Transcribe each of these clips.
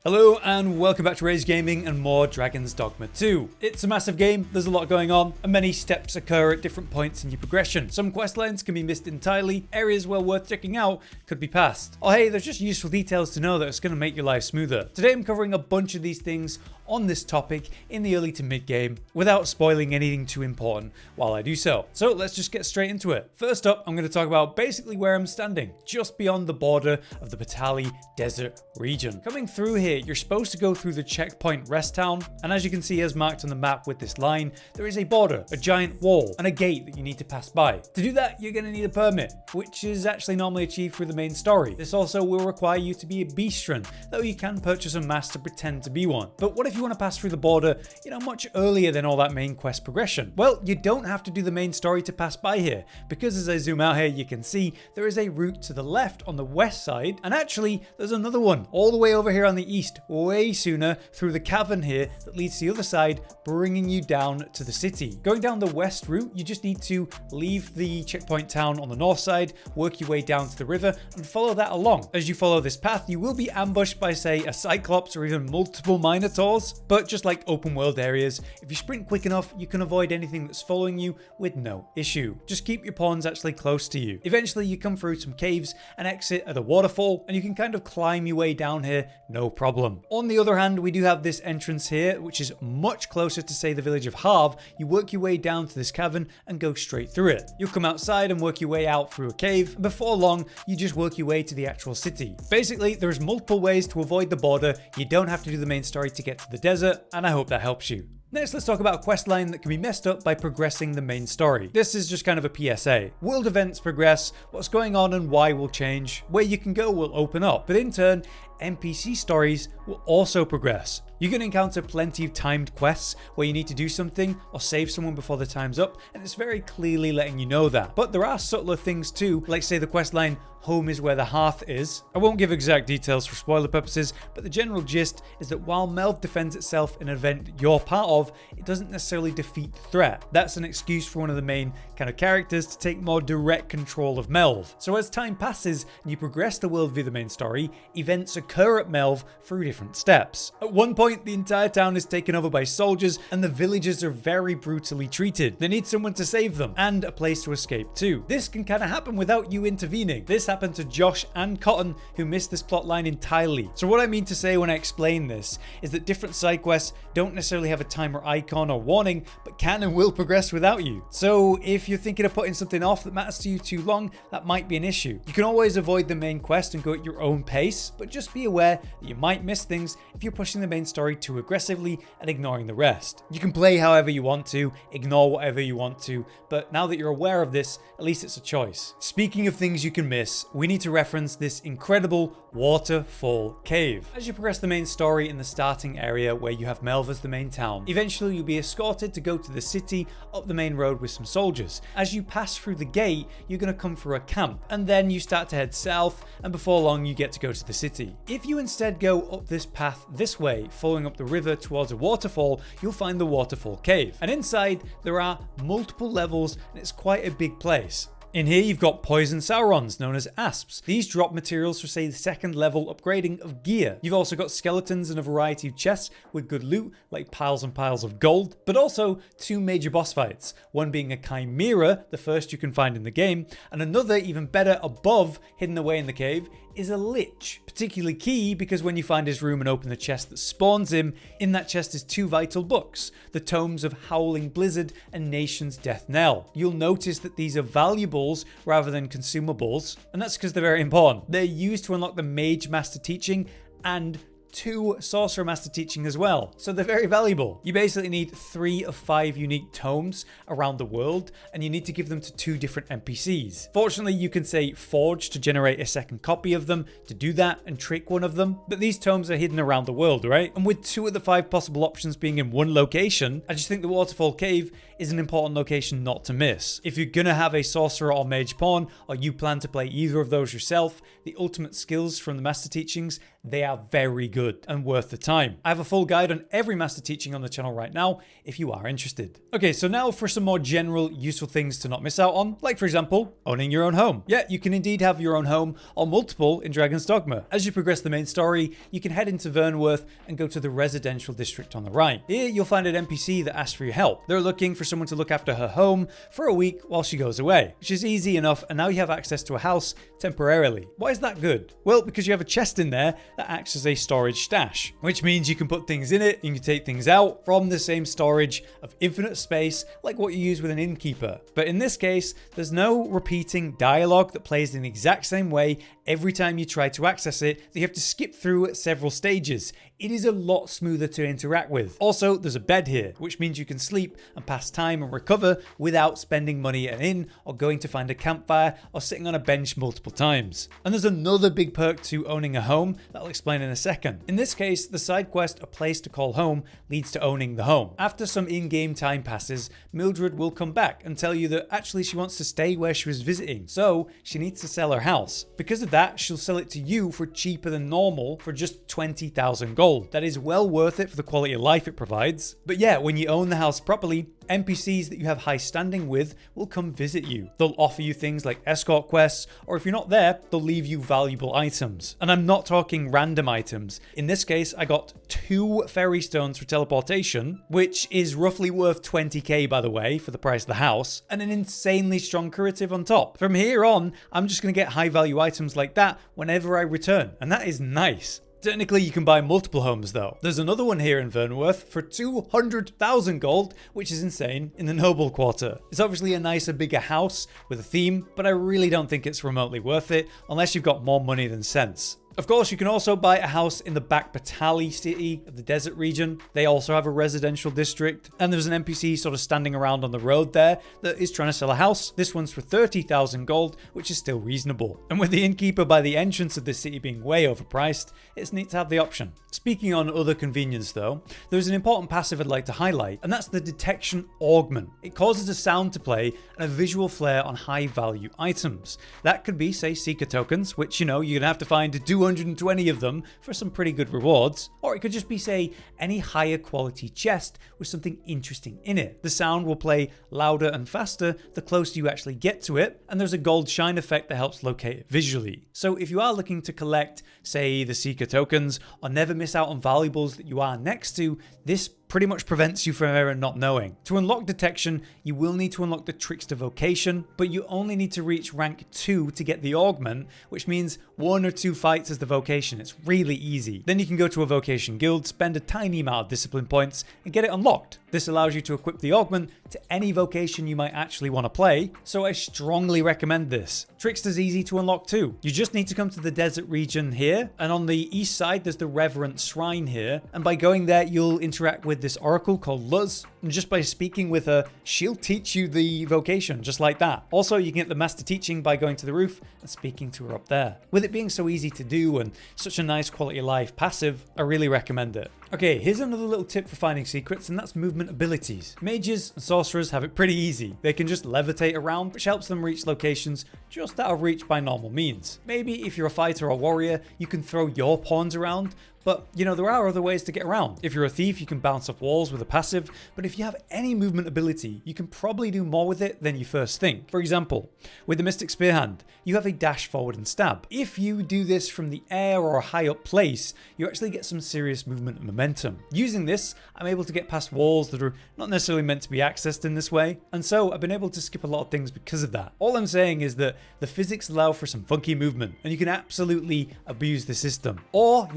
Hello and welcome back to Rage Gaming and more Dragons Dogma 2. It's a massive game, there's a lot going on, and many steps occur at different points in your progression. Some quest lines can be missed entirely, areas well worth checking out could be passed. Oh hey, there's just useful details to know that it's going to make your life smoother. Today I'm covering a bunch of these things on this topic in the early to mid game without spoiling anything too important while I do so. So let's just get straight into it. First up, I'm going to talk about basically where I'm standing, just beyond the border of the Batali Desert region. Coming through here, you're supposed to go through the checkpoint rest town, and as you can see as marked on the map with this line, there is a border, a giant wall, and a gate that you need to pass by. To do that, you're going to need a permit, which is actually normally achieved through the main story. This also will require you to be a beastron, though you can purchase a mask to pretend to be one. But what if you want to pass through the border, much earlier than all that main quest progression? Well, you don't have to do the main story to pass by here, because as I zoom out here, you can see there is a route to the left on the west side, and actually there's another one all the way over here on the east, way sooner, through the cavern here that leads to the other side, bringing you down to the city. Going down the west route, you just need to leave the checkpoint town on the north side, work your way down to the river, and follow that along. As you follow this path, you will be ambushed by, say, a cyclops or even multiple minotaurs, but just like open world areas, if you sprint quick enough, you can avoid anything that's following you with no issue. Just keep your pawns actually close to you. Eventually, you come through some caves and exit at a waterfall, and you can kind of climb your way down here, no problem. On the other hand, we do have this entrance here, which is much closer to, say, the village of Harv. You work your way down to this cavern and go straight through it. You'll come outside and work your way out through a cave. Before long, you just work your way to the actual city. Basically, there's multiple ways to avoid the border. You don't have to do the main story to get to the desert, and I hope that helps you. Next, let's talk about a quest line that can be messed up by progressing the main story. This is just kind of a PSA. World events progress, what's going on and why will change, where you can go will open up, but in turn, NPC stories will also progress. You can encounter plenty of timed quests where you need to do something or save someone before the time's up, and it's very clearly letting you know that. But there are subtler things too, like say the quest line, home is where the hearth is. I won't give exact details for spoiler purposes, but the general gist is that while Melve defends itself in an event you're part of, it doesn't necessarily defeat the threat. That's an excuse for one of the main kind of characters to take more direct control of Melve. So as time passes and you progress the world via the main story, events occur at Melve through different steps. At one point, the entire town is taken over by soldiers and the villagers are very brutally treated. They need someone to save them and a place to escape to. This can kind of happen without you intervening. This happened to Josh and Cotton, who missed this plot line entirely. So what I mean to say when I explain this is that different side quests don't necessarily have a timer icon or warning, but can and will progress without you. So if you're thinking of putting something off that matters to you too long, that might be an issue. You can always avoid the main quest and go at your own pace, but just be aware that you might miss things if you're pushing the main story too aggressively and ignoring the rest. You can play however you want to, ignore whatever you want to, but now that you're aware of this, at least it's a choice. Speaking of things you can miss, we need to reference this incredible Waterfall Cave. As you progress the main story in the starting area where you have Melve as the main town, eventually you'll be escorted to go to the city up the main road with some soldiers. As you pass through the gate, you're going to come through a camp, and then you start to head south, and before long you get to go to the city. If you instead go up this path this way, following up the river towards a waterfall, you'll find the Waterfall Cave. And inside there are multiple levels, and it's quite a big place. In here you've got poison saurons known as asps. These drop materials for, say, the second level upgrading of gear. You've also got skeletons and a variety of chests with good loot like piles and piles of gold, but also two major boss fights, one being a chimera, the first you can find in the game, and another even better above, hidden away in the cave, is a lich. Particularly key because when you find his room and open the chest that spawns him, in that chest is two vital books, the tomes of Howling Blizzard and Nation's Death Knell. You'll notice that these are valuables rather than consumables, and that's because they're very important. They're used to unlock the Mage Master Teaching and 2 Sorcerer Master Teaching as well, so they're very valuable. You basically need 3 of 5 unique tomes around the world, and you need to give them to 2 different NPCs. Fortunately, you can say forge to generate a second copy of them to do that and trick one of them, but these tomes are hidden around the world, right? And with 2 of the 5 possible options being in one location, I just think the Waterfall Cave is an important location not to miss. If you're gonna have a sorcerer or mage pawn, or you plan to play either of those yourself, the ultimate skills from the Master Teachings, they are very good. good and worth the time. I have a full guide on every master teaching on the channel right now if you are interested. Okay, so now for some more general useful things to not miss out on, like for example, owning your own home. Yeah, you can indeed have your own home or multiple in Dragons Dogma. As you progress the main story, you can head into Vernworth and go to the residential district on the right. Here you'll find an NPC that asks for your help. They're looking for someone to look after her home for a week while she goes away, which is easy enough, and now you have access to a house temporarily. Why is that good? Well, because you have a chest in there that acts as a storage stash, which means you can put things in it, you can take things out from the same storage of infinite space like what you use with an innkeeper. But in this case, there's no repeating dialogue that plays in the exact same way every time you try to access it, that you have to skip through several stages. It is a lot smoother to interact with. Also, there's a bed here, which means you can sleep and pass time and recover without spending money at an inn or going to find a campfire or sitting on a bench multiple times. And there's another big perk to owning a home that I'll explain in a second. In this case, the side quest, A Place to Call Home, leads to owning the home. After some in-game time passes, Mildred will come back and tell you that actually she wants to stay where she was visiting, so she needs to sell her house. Because of that, she'll sell it to you for cheaper than normal for just 20,000 gold. That is well worth it for the quality of life it provides. But yeah, when you own the house properly, NPCs that you have high standing with will come visit you. They'll offer you things like escort quests, or if you're not there, they'll leave you valuable items. And I'm not talking random items. In this case, I got 2 ferrystones for teleportation, which is roughly worth 20k by the way, for the price of the house, and an insanely strong curative on top. From here on, I'm just going to get high value items like that whenever I return, and that is nice. Technically, you can buy multiple homes though. There's another one here in Vernworth for 200,000 gold, which is insane, in the Noble Quarter. It's obviously a nicer, bigger house with a theme, but I really don't think it's remotely worth it unless you've got more money than sense. Of course, you can also buy a house in the Back Batali city of the desert region. They also have a residential district, and there's an NPC sort of standing around on the road there that is trying to sell a house. This one's for 30,000 gold, which is still reasonable. And with the innkeeper by the entrance of this city being way overpriced, it's neat to have the option. Speaking on other convenience though, there's an important passive I'd like to highlight, and that's the detection augment. It causes a sound to play and a visual flare on high value items. That could be, say, seeker tokens, which you're gonna have to find 220 of them for some pretty good rewards. Or it could just be, say, any higher quality chest with something interesting in it. The sound will play louder and faster the closer you actually get to it, and there's a gold shine effect that helps locate it visually. So if you are looking to collect, say, the seeker tokens, or never miss out on valuables that you are next to, this pretty much prevents you from ever not knowing. To unlock detection, you will need to unlock the trickster vocation, but you only need to reach rank 2 to get the augment, which means 1 or 2 fights as the vocation. It's really easy. Then you can go to a vocation guild, spend a tiny amount of discipline points, and get it unlocked. This allows you to equip the augment to any vocation you might actually want to play, so I strongly recommend this. Trickster's easy to unlock too. You just need to come to the desert region here, and on the east side there's the Reverend Shrine here, and by going there you'll interact with this oracle called Luz, and just by speaking with her, she'll teach you the vocation just like that. Also, you can get the master teaching by going to the roof and speaking to her up there. With it being so easy to do and such a nice quality of life passive, I really recommend it. Okay, here's another little tip for finding secrets, and that's movement abilities. Mages and sorcerers have it pretty easy. They can just levitate around, which helps them reach locations just out of reach by normal means. Maybe if you're a fighter or warrior, you can throw your pawns around, but there are other ways to get around. If you're a thief, you can bounce off walls with a passive, but if you have any movement ability, you can probably do more with it than you first think. For example, with the Mystic Spearhand, you have a dash forward and stab. If you do this from the air or a high up place, you actually get some serious movement and momentum. Using this, I'm able to get past walls that are not necessarily meant to be accessed in this way, and so I've been able to skip a lot of things because of that. All I'm saying is that the physics allow for some funky movement, and you can absolutely abuse the system. Or,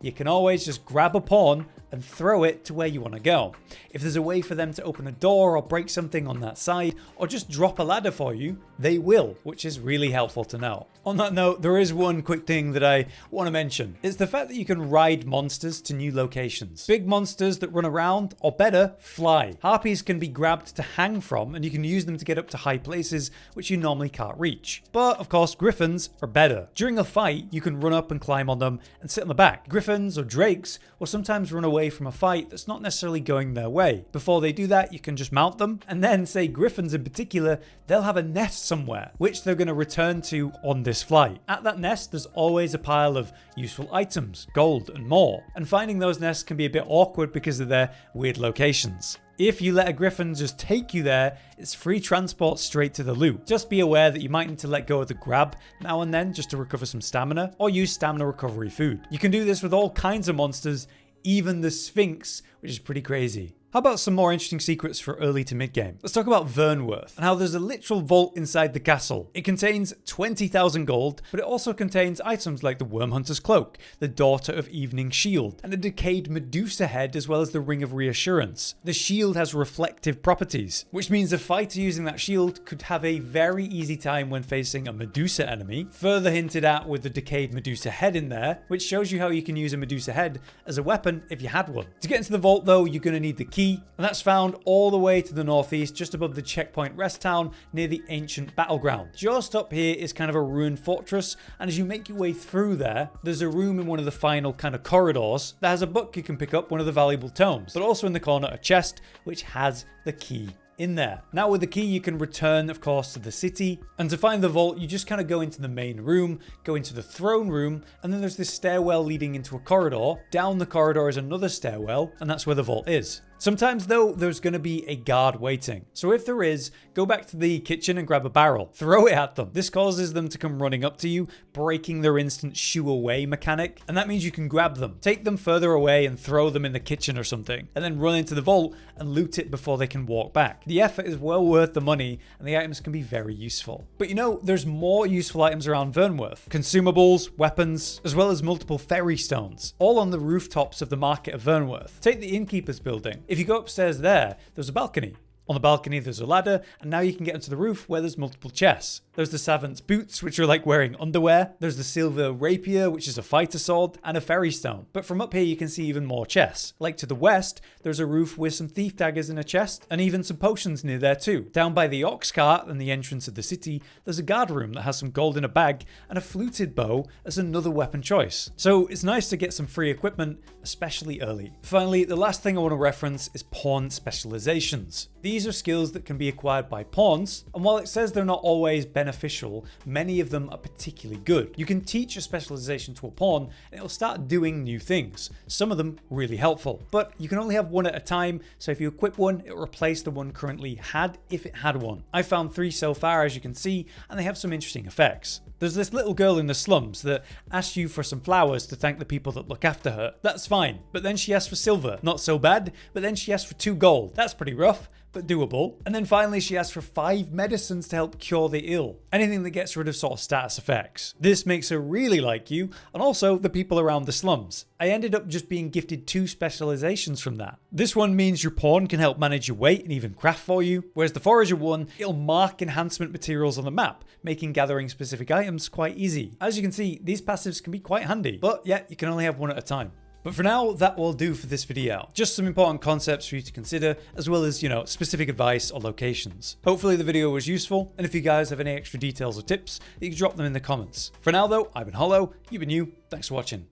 you can always just grab a pawn and throw it to where you want to go. If there's a way for them to open a door or break something on that side, or just drop a ladder for you, they will, which is really helpful to know. On that note, there is one quick thing that I want to mention. It's the fact that you can ride monsters to new locations. Big monsters that run around, or better, fly. Harpies can be grabbed to hang from, and you can use them to get up to high places which you normally can't reach. But of course, gryphons are better. During a fight, you can run up and climb on them and sit on the back. Gryphons or drakes will sometimes run away away from a fight that's not necessarily going their way. Before they do that, you can just mount them, and then, say gryphons in particular, they'll have a nest somewhere, which they're going to return to on this flight. At that nest, there's always a pile of useful items, gold, and more, and finding those nests can be a bit awkward because of their weird locations. If you let a gryphon just take you there, it's free transport straight to the loot. Just be aware that you might need to let go of the grab now and then just to recover some stamina, or use stamina recovery food. You can do this with all kinds of monsters, even the Sphinx, which is pretty crazy. How about some more interesting secrets for early to mid game? Let's talk about Vernworth and how there's a literal vault inside the castle. It contains 20,000 gold, but it also contains items like the Worm Hunter's Cloak, the Daughter of Evening Shield, and a decayed Medusa head, as well as the Ring of Reassurance. The shield has reflective properties, which means a fighter using that shield could have a very easy time when facing a Medusa enemy, further hinted at with the decayed Medusa head in there, which shows you how you can use a Medusa head as a weapon if you had one. To get into the vault though, you're going to need the key, and that's found all the way to the northeast, just above the checkpoint rest town near the ancient battleground. Just up here is kind of a ruined fortress, and as you make your way through there, there's a room in one of the final kind of corridors that has a book you can pick up, one of the valuable tomes, but also in the corner a chest which has the key in there. Now with the key you can return of course to the city, and to find the vault you just kind of go into the main room, go into the throne room, and then there's this stairwell leading into a corridor. Down the corridor is another stairwell, and that's where the vault is. Sometimes though, there's going to be a guard waiting. So if there is, go back to the kitchen and grab a barrel. Throw it at them. This causes them to come running up to you, breaking their instant shoo away mechanic. And that means you can grab them, take them further away and throw them in the kitchen or something, and then run into the vault and loot it before they can walk back. The effort is well worth the money, and the items can be very useful. But you know, there's more useful items around Vernworth. Consumables, weapons, as well as multiple ferrystones, all on the rooftops of the market of Vernworth. Take the innkeeper's building. If you go upstairs there's a balcony. On the balcony there's a ladder, and now you can get onto the roof where there's multiple chests. There's the savant's boots, which are like wearing underwear. There's the silver rapier, which is a fighter sword, and a ferrystone. But from up here you can see even more chests. Like to the west, there's a roof with some thief daggers in a chest, and even some potions near there too. Down by the ox cart and the entrance of the city, there's a guard room that has some gold in a bag, and a fluted bow as another weapon choice. So it's nice to get some free equipment, especially early. Finally, the last thing I want to reference is pawn specializations. These are skills that can be acquired by pawns, and while it says they're not always beneficial, many of them are particularly good. You can teach a specialization to a pawn and it'll start doing new things. Some of them really helpful, but you can only have one at a time, so if you equip one, it'll replace the one currently had if it had one. I found 3 so far, as you can see, and they have some interesting effects. There's this little girl in the slums that asks you for some flowers to thank the people that look after her. That's fine, but then she asks for silver. Not so bad, but then she asks for 2 gold. That's pretty rough, but doable. And then finally she asks for 5 medicines to help cure the ill. Anything that gets rid of sort of status effects. This makes her really like you, and also the people around the slums. I ended up just being gifted 2 specializations from that. This one means your pawn can help manage your weight and even craft for you, whereas the forager one, it'll mark enhancement materials on the map, making gathering specific items quite easy. As you can see, these passives can be quite handy, but yeah, you can only have one at a time. But for now, that will do for this video. Just some important concepts for you to consider, as well as, specific advice or locations. Hopefully the video was useful, and if you guys have any extra details or tips, you can drop them in the comments. For now though, I've been Hollow, you've been you, thanks for watching.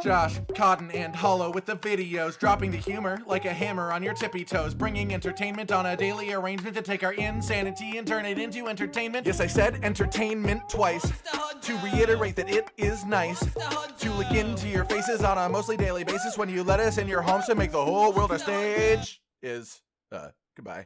Josh, Cotton, and Hollow with the videos, dropping the humor like a hammer on your tippy toes, bringing entertainment on a daily arrangement to take our insanity and turn it into entertainment. Yes, I said entertainment twice, to reiterate that it is nice to look into your faces on a mostly daily basis when you let us in your homes to make the whole world a stage. Goodbye.